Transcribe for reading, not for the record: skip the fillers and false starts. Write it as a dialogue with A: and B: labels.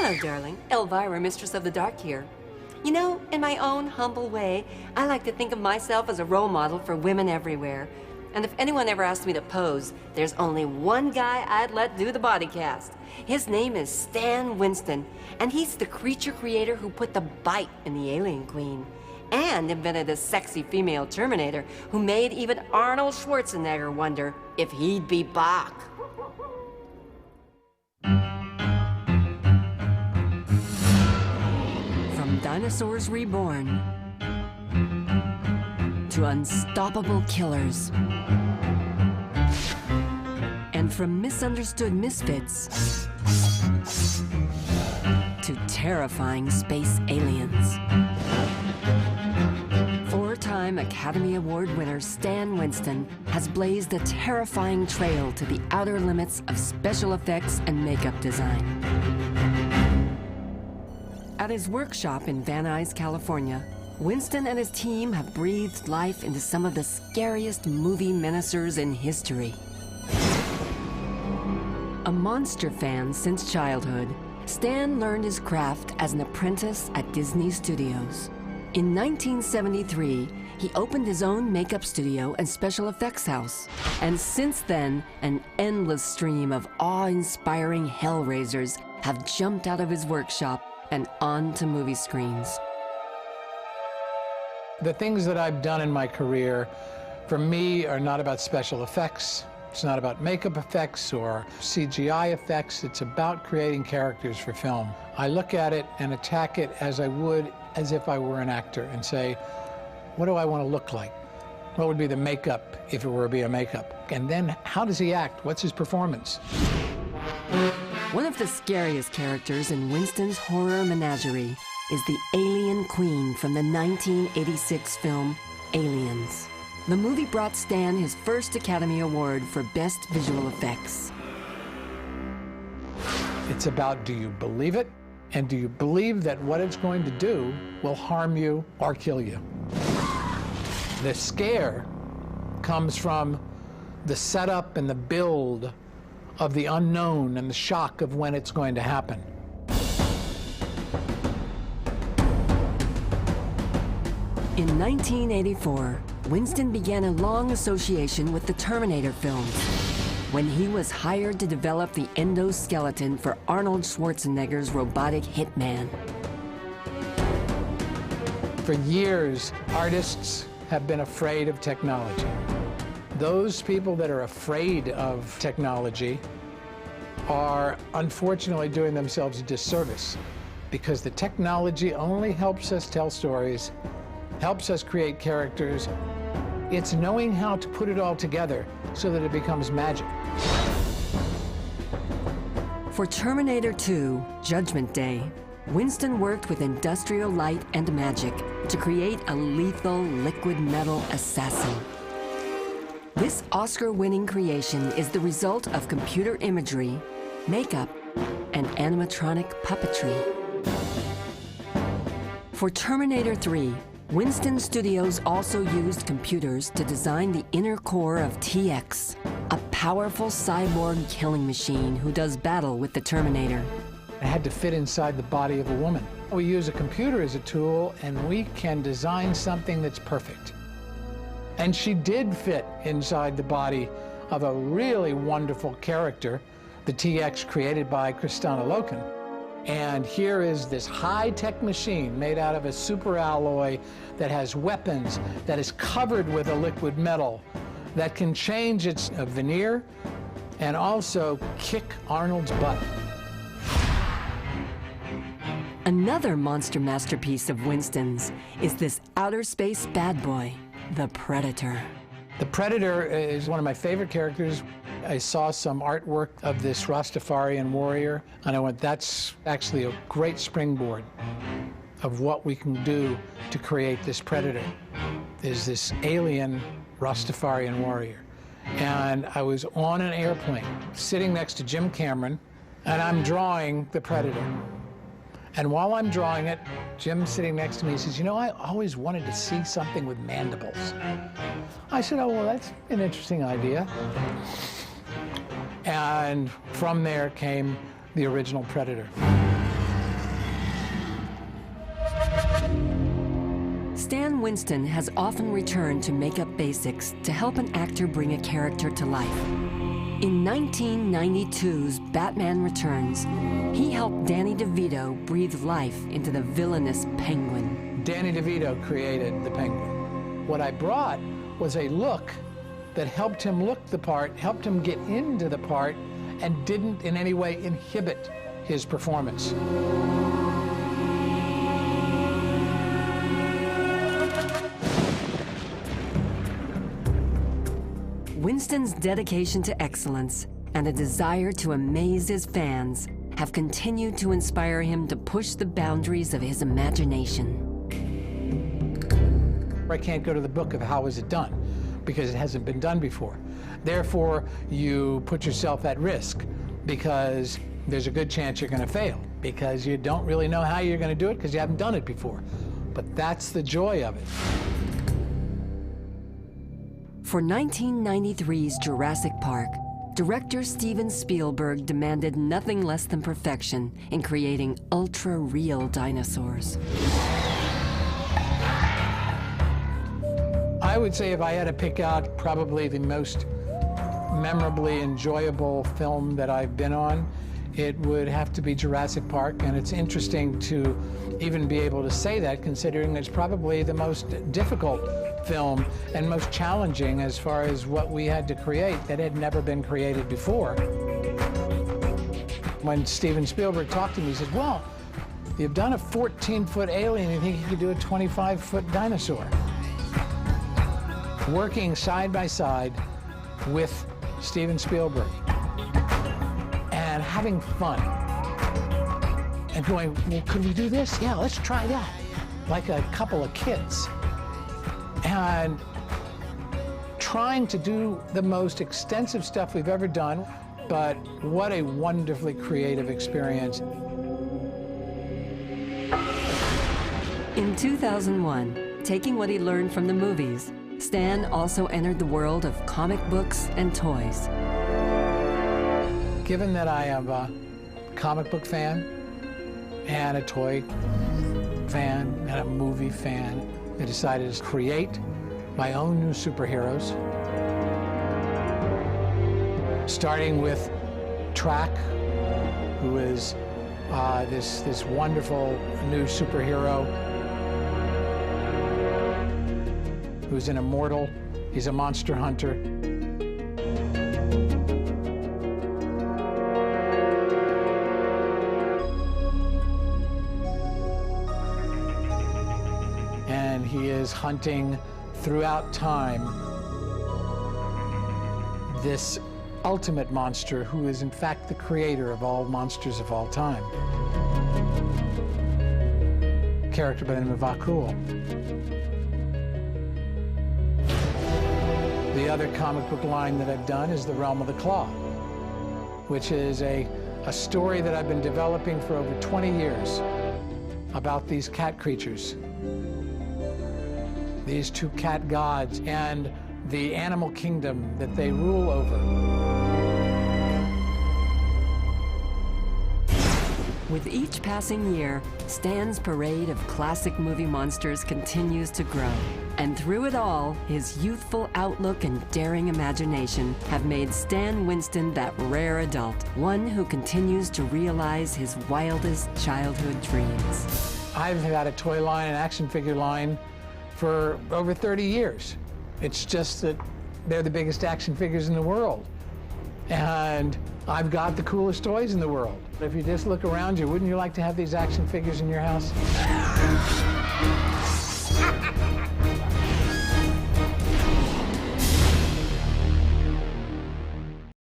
A: Hello, darling. Elvira, Mistress of the Dark here. You know, in my own humble way, I like to think of myself as a role model for women everywhere. And if anyone ever asked me to pose, there's only one guy I'd let do the body cast. His name is Stan Winston, and he's the creature creator who put the bite in the Alien Queen and invented the sexy female Terminator who made even Arnold Schwarzenegger wonder if he'd be Bach. From Dinosaurs Reborn to unstoppable killers, and from misunderstood misfits to terrifying space aliens. Four-time Academy Award winner Stan Winston has blazed a terrifying trail to the outer limits of special effects and makeup design. At his workshop in Van Nuys, California, Winston and his team have breathed life into some of the scariest movie menacers in history. A monster fan since childhood, Stan learned his craft as an apprentice at Disney Studios. In 1973, he opened his own makeup studio and special effects house. And since then, an endless stream of awe-inspiring hellraisers have jumped out of his workshop and onto movie screens.
B: The things that I've done in my career, for me, are not about special effects. It's not about makeup effects or CGI effects. It's about creating characters for film. I look at it and attack it as I would as if I were an actor and say, what do I want to look like? What would be the makeup if it were to be a makeup? And then how does he act? What's his performance?
A: One of the scariest characters in Winston's horror menagerie is the Alien Queen from the 1986 film Aliens. The movie brought Stan his first Academy Award for Best Visual Effects.
B: It's about, do you believe it? And do you believe that what it's going to do will harm you or kill you? The scare comes from the setup and the build of the unknown and the shock of when it's going to happen.
A: In 1984, Winston began a long association with the Terminator films when he was hired to develop the endoskeleton for Arnold Schwarzenegger's robotic hitman.
B: For years, artists have been afraid of technology. Those people that are afraid of technology are unfortunately doing themselves a disservice, because the technology only helps us tell stories, helps us create characters. It's knowing how to put it all together so that it becomes magic.
A: For Terminator 2, Judgment Day, Winston worked with industrial light and magic to create a lethal liquid metal assassin. This Oscar-winning creation is the result of computer imagery, makeup, and animatronic puppetry. For Terminator 3, Winston Studios also used computers to design the inner core of TX, a powerful cyborg killing machine who does battle with the Terminator.
B: It had to fit inside the body of a woman. We use a computer as a tool, and we can design something that's perfect. And she did fit inside the body of a really wonderful character, the TX created by Kristana Loken. And here is this high-tech machine made out of a super alloy that has weapons, that is covered with a liquid metal, that can change its veneer and also kick Arnold's butt.
A: Another monster masterpiece of Winston's is this outer space bad boy, the Predator.
B: The Predator is one of my favorite characters. I saw some artwork of this Rastafarian warrior, and I went, that's actually a great springboard of what we can do to create this Predator, is this alien Rastafarian warrior. And I was on an airplane, sitting next to Jim Cameron, and I'm drawing the Predator. And while I'm drawing it, Jim's sitting next to me. He says, you know, I always wanted to see something with mandibles. I said, oh, well, that's an interesting idea. And from there came the original Predator.
A: Stan Winston has often returned to makeup basics to help an actor bring a character to life. In 1992's Batman Returns, he helped Danny DeVito breathe life into the villainous Penguin.
B: Danny DeVito created the Penguin. What I brought was a look that helped him look the part, helped him get into the part, and didn't in any way inhibit his performance.
A: Winston's dedication to excellence and a desire to amaze his fans have continued to inspire him to push the boundaries of his imagination.
B: I can't go to the book of how is it done, because it hasn't been done before. Therefore, you put yourself at risk, because there's a good chance you're going to fail, because you don't really know how you're going to do it because you haven't done it before. But that's the joy of it.
A: For 1993's Jurassic Park, director Steven Spielberg demanded nothing less than perfection in creating ultra-real dinosaurs.
B: I would say if I had to pick out probably the most memorably enjoyable film that I've been on, it would have to be Jurassic Park, and it's interesting to even be able to say that, considering it's probably the most difficult film and most challenging as far as what we had to create that had never been created before. When Steven Spielberg talked to me, he said, well, you've done a 14-foot alien, you think you could do a 25-foot dinosaur? Working side by side with Steven Spielberg and having fun and going, well, could we do this? Yeah, let's try that. Like a couple of kids. And trying to do the most extensive stuff we've ever done, but what a wonderfully creative experience.
A: In 2001, taking what he learned from the movies, Stan also entered the world of comic books and toys.
B: Given that I am a comic book fan and a toy fan and a movie fan, I decided to create my own new superheroes, starting with Track, who is this wonderful new superhero who's an immortal. He's a monster hunter. And he is hunting throughout time this ultimate monster who is in fact the creator of all monsters of all time. A character by the name of Vakul. The other comic book line that I've done is The Realm of the Claw, which is a story that I've been developing for over 20 years about these cat creatures. These two cat gods and the animal kingdom that they rule over.
A: With each passing year, Stan's parade of classic movie monsters continues to grow. And through it all, his youthful outlook and daring imagination have made Stan Winston that rare adult, one who continues to realize his wildest childhood dreams.
B: I've had a toy line, an action figure line, for over 30 years. It's just that they're the biggest action figures in the world. And I've got the coolest toys in the world. If you just look around you, wouldn't you like to have these action figures in your house?